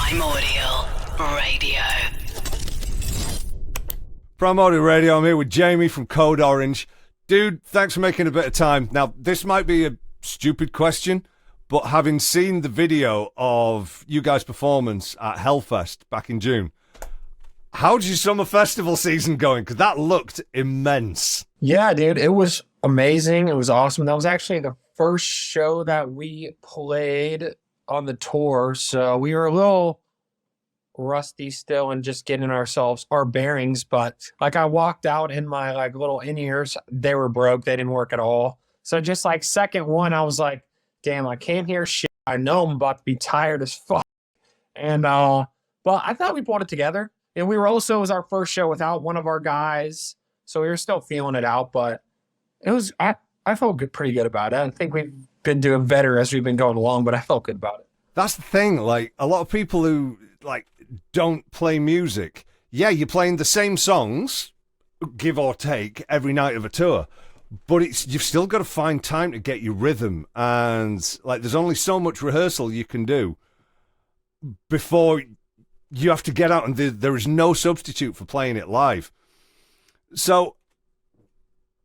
Primordial Radio. Primordial Radio, I'm here with Jami from Code Orange. Dude, thanks for making a bit of time. Now, this might be a stupid question, but having seen the video of you guys' performance at Hellfest back in June, how's your summer festival season going? Because that looked immense. Yeah, dude, it was amazing. It was awesome. That was actually the first show that we played on the tour, so we were a little rusty still and just getting our bearings, but like I walked out in my like little in-ears, they were broke, they didn't work at all. So just like second one, I was like, damn, I can't hear shit. I know I'm about to be tired as fuck. And but I thought we pulled it together. And we were also, it was our first show without one of our guys, so we were still feeling it out, but it was I felt good, pretty good about it. I think we've been doing better as we've been going along, but I felt good about it. That's the thing, like a lot of people who like don't play music, yeah, you're playing the same songs, give or take, every night of a tour, but you've still got to find time to get your rhythm, and like there's only so much rehearsal you can do before you have to get out, and there is no substitute for playing it live. So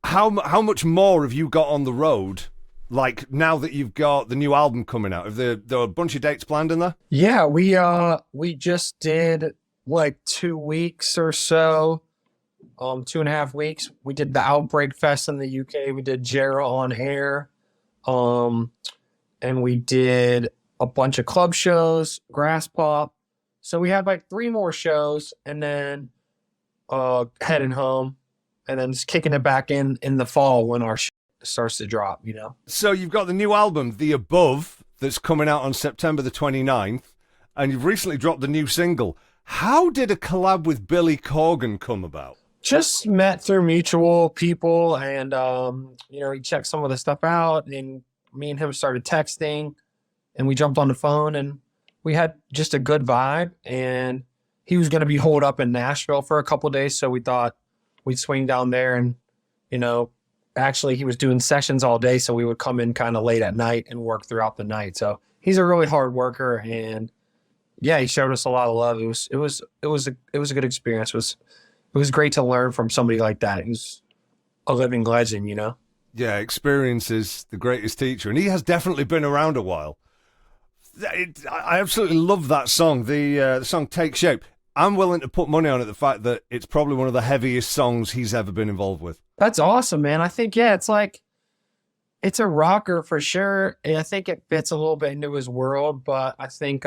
how much more have you got on the road, like now that you've got the new album coming out? Have there are a bunch of dates planned in there? Yeah, we just did like 2 weeks or so, 2.5 weeks. We did the Outbreak Fest in the UK. We did Jera on Air, and we did a bunch of club shows, Grass Pop. So we had like 3 more shows, and then heading home, and then just kicking it back in the fall when our starts to drop, you know? So you've got the new album, The Above, that's coming out on September the 29th, and you've recently dropped the new single. How did a collab with Billy Corgan come about? Just met through mutual people, and, he checked some of the stuff out, and me and him started texting, and we jumped on the phone, and we had just a good vibe, and he was going to be holed up in Nashville for a couple of days, so we thought we'd swing down there, and, actually he was doing sessions all day, so we would come in kind of late at night and work throughout the night. So he's a really hard worker, and yeah, he showed us a lot of love. It was a good experience. It was great to learn from somebody like that. He's a living legend, you know? Yeah, experience is the greatest teacher, and he has definitely been around a while. I absolutely love that song, the song Take Shape. I'm willing to put money on it, the fact that it's probably one of the heaviest songs he's ever been involved with. That's awesome, man. I think, yeah, it's a rocker for sure. And I think it fits a little bit into his world, but I think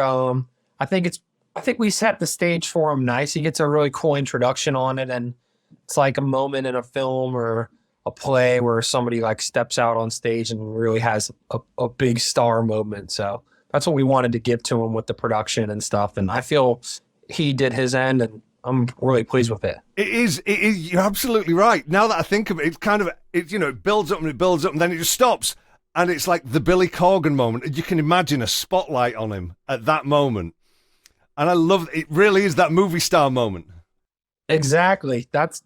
we set the stage for him nice. He gets a really cool introduction on it, and it's like a moment in a film or a play where somebody like steps out on stage and really has a big star moment. So that's what we wanted to give to him with the production and stuff. And I feel he did his end, and I'm really pleased with it. It is. You're absolutely right. Now that I think of it, it's kind of, it builds up and then it just stops. And it's like the Billy Corgan moment. You can imagine a spotlight on him at that moment. And I love it. Really is that movie star moment. Exactly. That's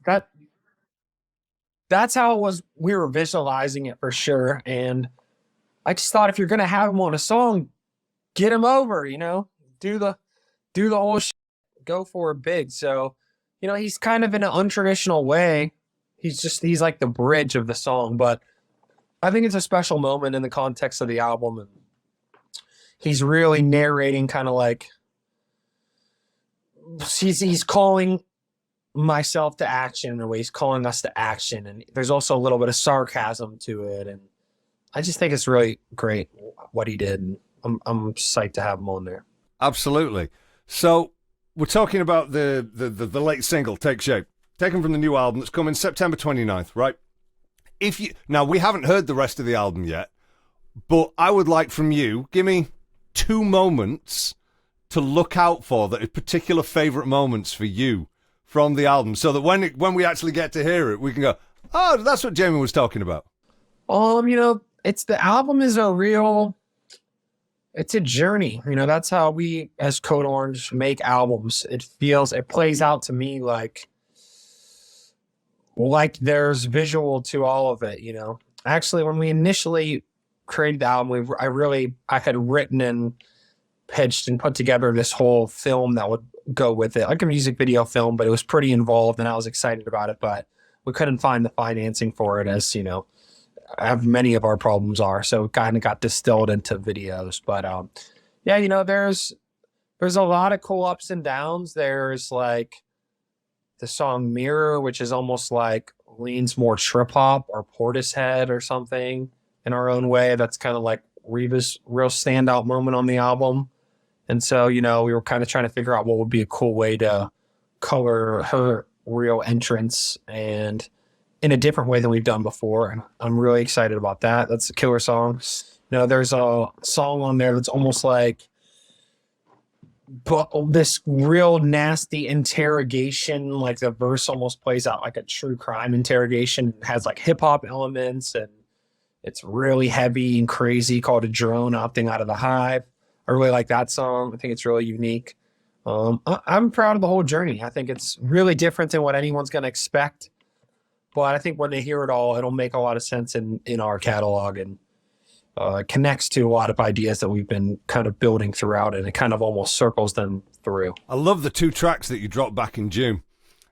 how it was. We were visualizing it for sure. And I just thought, if you're going to have him on a song, get him over, do the whole shit. Go for it big. So, he's kind of in an untraditional way. He's like the bridge of the song, but I think it's a special moment in the context of the album. And he's really narrating, kind of like he's calling myself to action in a way. He's calling us to action. And there's also a little bit of sarcasm to it. And I just think it's really great what he did. And I'm psyched to have him on there. Absolutely. So, we're talking about the late single, Take Shape, taken from the new album that's coming September 29th, right? Now, we haven't heard the rest of the album yet, but I would like from you, give me 2 moments to look out for that are particular favorite moments for you from the album, so that when we actually get to hear it, we can go, oh, that's what Jami was talking about. It's the album is it's a journey. That's how we as Code Orange make albums. It plays out to me like there's visual to all of it, Actually, when we initially created the album, I had written and pitched and put together this whole film that would go with it, like a music video film, but it was pretty involved and I was excited about it, but we couldn't find the financing for it, as you know, many of our problems are. So it kind of got distilled into videos. But yeah, you know, there's a lot of cool ups and downs. There's like the song Mirror, which is almost like leans more trip hop or Portishead or something in our own way. That's kind of like Reva's real standout moment on the album. And so, you know, we were kind of trying to figure out what would be a cool way to color her real entrance and in a different way than we've done before. And I'm really excited about that. That's a killer song. You know, there's a song on there that's almost like this real nasty interrogation, like the verse almost plays out like a true crime interrogation. It has like hip hop elements and it's really heavy and crazy, called A Drone Opting Out of the Hive. I really like that song. I think it's really unique. I'm proud of the whole journey. I think it's really different than what anyone's going to expect. But I think when they hear it all, it'll make a lot of sense in our catalog and connects to a lot of ideas that we've been kind of building throughout, and it kind of almost circles them through. I love the 2 tracks that you dropped back in June.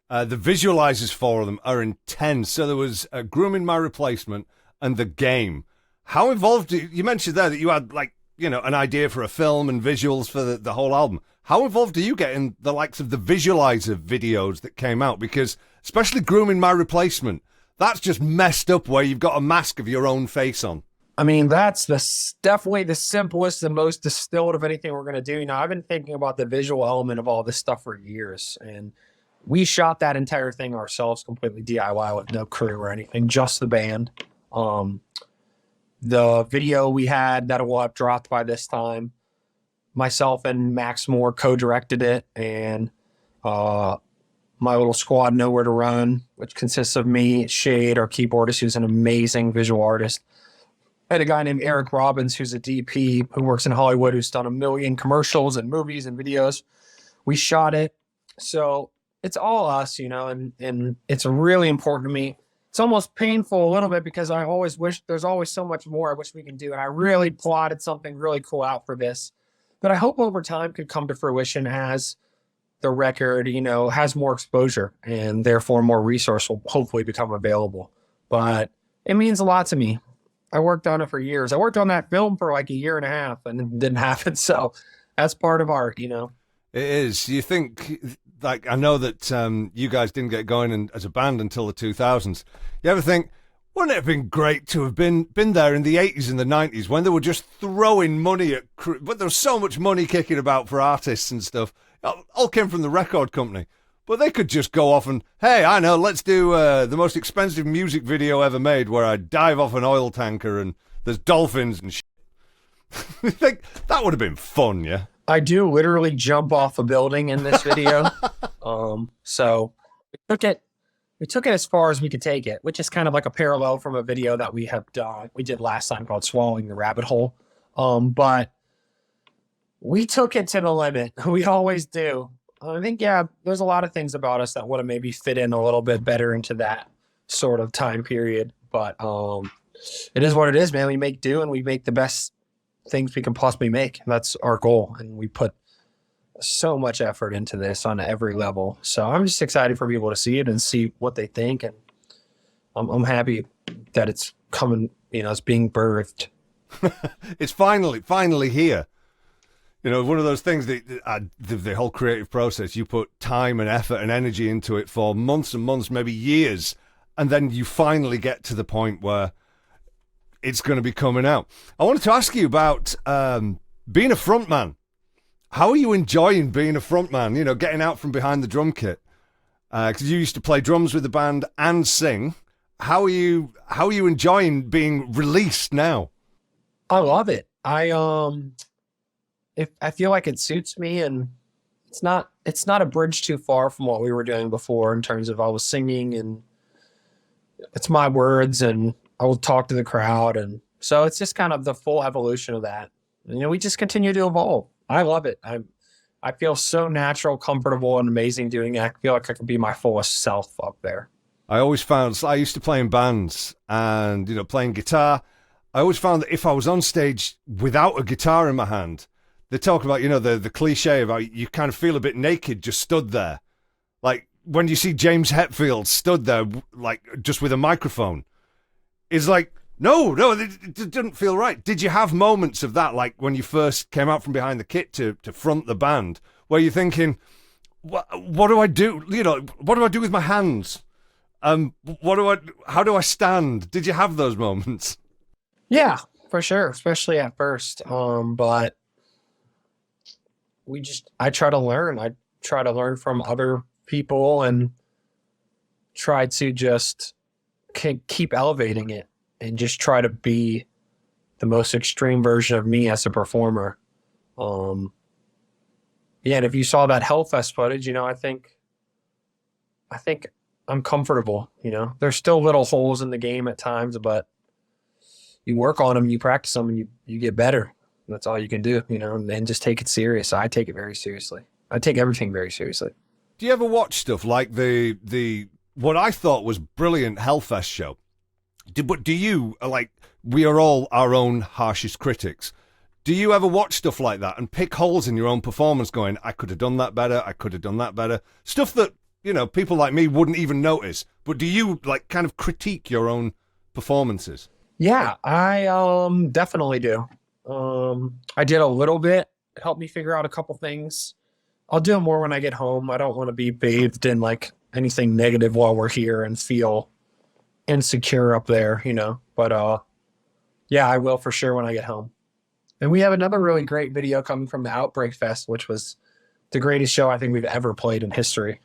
The visualizers for them are intense. So there was Grooming My Replacement and The Game. How involved, you mentioned there that you had like, you know, an idea for a film and visuals for the whole album. How involved do you get in the likes of the visualizer videos that came out? Because especially Grooming My Replacement, that's just messed up where you've got a mask of your own face on. I mean, that's definitely the simplest and most distilled of anything we're going to do. You know, I've been thinking about the visual element of all this stuff for years, and we shot that entire thing ourselves, completely DIY with no crew or anything, just the band. The video we had that will have dropped by this time, myself and Max Moore co-directed it, and my little squad, Nowhere to Run, which consists of me, Shade, our keyboardist, who's an amazing visual artist, and a guy named Eric Robbins, who's a DP who works in Hollywood, who's done a million commercials and movies and videos. We shot it. So it's all us, you know, and it's really important to me. It's almost painful a little bit because I always wish there's always so much more I wish we can do. And I really plotted something really cool out for this that I hope over time could come to fruition as the record, you know, has more exposure and therefore more resource will hopefully become available. But it means a lot to me. I worked on it for years. I worked on that film for like a year and a half and it didn't happen. So that's part of art, you know. It is. You think, like, I know that you guys didn't get going as a band until the 2000s. You ever think, wouldn't it have been great to have been there in the 80s and the 90s when they were just throwing money at, but there was so much money kicking about for artists and stuff. All came from the record company. But they could just go off and, hey, I know, let's do the most expensive music video ever made where I dive off an oil tanker and there's dolphins and shit. You think that would have been fun, yeah? I do literally jump off a building in this video. So we took it as far as we could take it, which is kind of like a parallel from a video that we did last time called Swallowing the Rabbit Hole. But we took it to the limit. We always do. I think, yeah, there's a lot of things about us that would have maybe fit in a little bit better into that sort of time period. But it is what it is, man. We make do and we make the best things we can possibly make. That's our goal. And we put so much effort into this on every level. So I'm just excited for people to see it and see what they think. And I'm happy that it's coming, you know, it's being birthed. It's finally here. You know, one of those things that the whole creative process, you put time and effort and energy into it for months and months, maybe years, and then you finally get to the point where it's going to be coming out. I wanted to ask you about being a frontman. How are you enjoying being a frontman? You know, getting out from behind the drum kit, because you used to play drums with the band and sing. How are you enjoying being released now? I love it. I feel like it suits me, and it's not a bridge too far from what we were doing before in terms of I was singing and it's my words and I will talk to the crowd. And so it's just kind of the full evolution of that. You know, we just continue to evolve. I love it. I feel so natural, comfortable, and amazing doing it. I feel like I can be my fullest self up there. I always found, I used to play in bands and, you know, playing guitar. I always found that if I was on stage without a guitar in my hand, they talk about, the cliche about you kind of feel a bit naked just stood there. Like when you see James Hetfield stood there, like just with a microphone, it's like, no, it didn't feel right. Did you have moments of that, like when you first came out from behind the kit to front the band, where you're thinking, what do I do? What do I do with my hands? How do I stand? Did you have those moments? Yeah, for sure, especially at first. But I try to learn. I try to learn from other people and try to just keep elevating it and just try to be the most extreme version of me as a performer. And if you saw that Hellfest footage, I think I'm comfortable. There's still little holes in the game at times, but you work on them, you practice them, and you get better. That's all you can do, and just take it serious. I take it very seriously. I take everything very seriously. Do you ever watch stuff like the what I thought was brilliant Hellfest show? But do you, like, we are all our own harshest critics. Do you ever watch stuff like that and pick holes in your own performance going, I could have done that better, I could have done that better? Stuff that, people like me wouldn't even notice. But do you, like, kind of critique your own performances? Yeah, I definitely do. I did a little bit. It helped me figure out a couple things. I'll do it more when I get home. I don't want to be bathed in, like, anything negative while we're here and feel insecure up there, But yeah, I will for sure when I get home. And we have another really great video coming from the Outbreak Fest, which was the greatest show I think we've ever played in history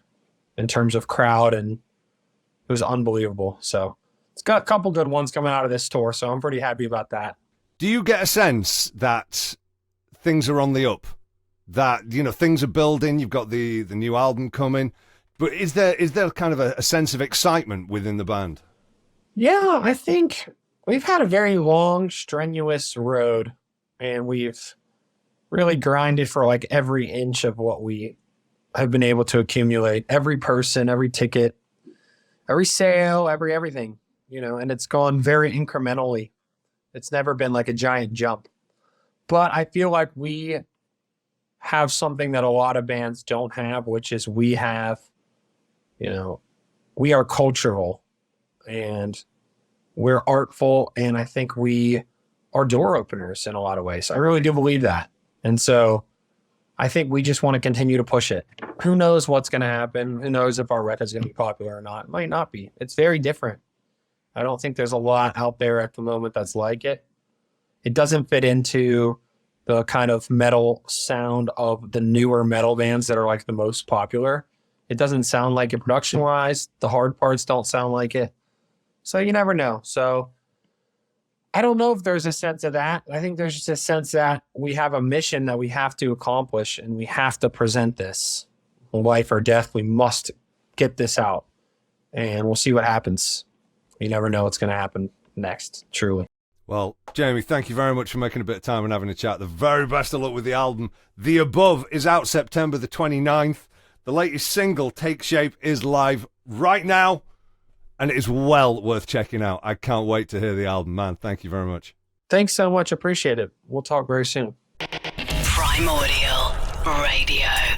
in terms of crowd, and it was unbelievable. So it's got a couple good ones coming out of this tour, so I'm pretty happy about that. Do you get a sense that things are on the up? That, things are building, you've got the new album coming, but is there kind of a sense of excitement within the band? Yeah, I think we've had a very long, strenuous road, and we've really grinded for like every inch of what we have been able to accumulate. Every person, every ticket, every sale, everything, and it's gone very incrementally. It's never been like a giant jump. But I feel like we have something that a lot of bands don't have, which is we have, we are cultural and we're artful, and I think we are door openers in a lot of ways. I really do believe that. And so I think we just want to continue to push it. Who knows what's going to happen? Who knows if our record's going to be popular or not? It might not be. It's very different. I don't think there's a lot out there at the moment that's like it. It doesn't fit into the kind of metal sound of the newer metal bands that are like the most popular. It doesn't sound like it production-wise. The hard parts don't sound like it. So you never know. So I don't know if there's a sense of that. I think there's just a sense that we have a mission that we have to accomplish, and we have to present this. Life or death, we must get this out. And we'll see what happens. You never know what's going to happen next, truly. Well, Jamie, thank you very much for making a bit of time and having a chat. The very best of luck with the album. The Above is out September the 29th. The latest single, Take Shape, is live right now, and it is well worth checking out. I can't wait to hear the album, man. Thank you very much. Thanks so much. Appreciate it. We'll talk very soon. Primordial Radio.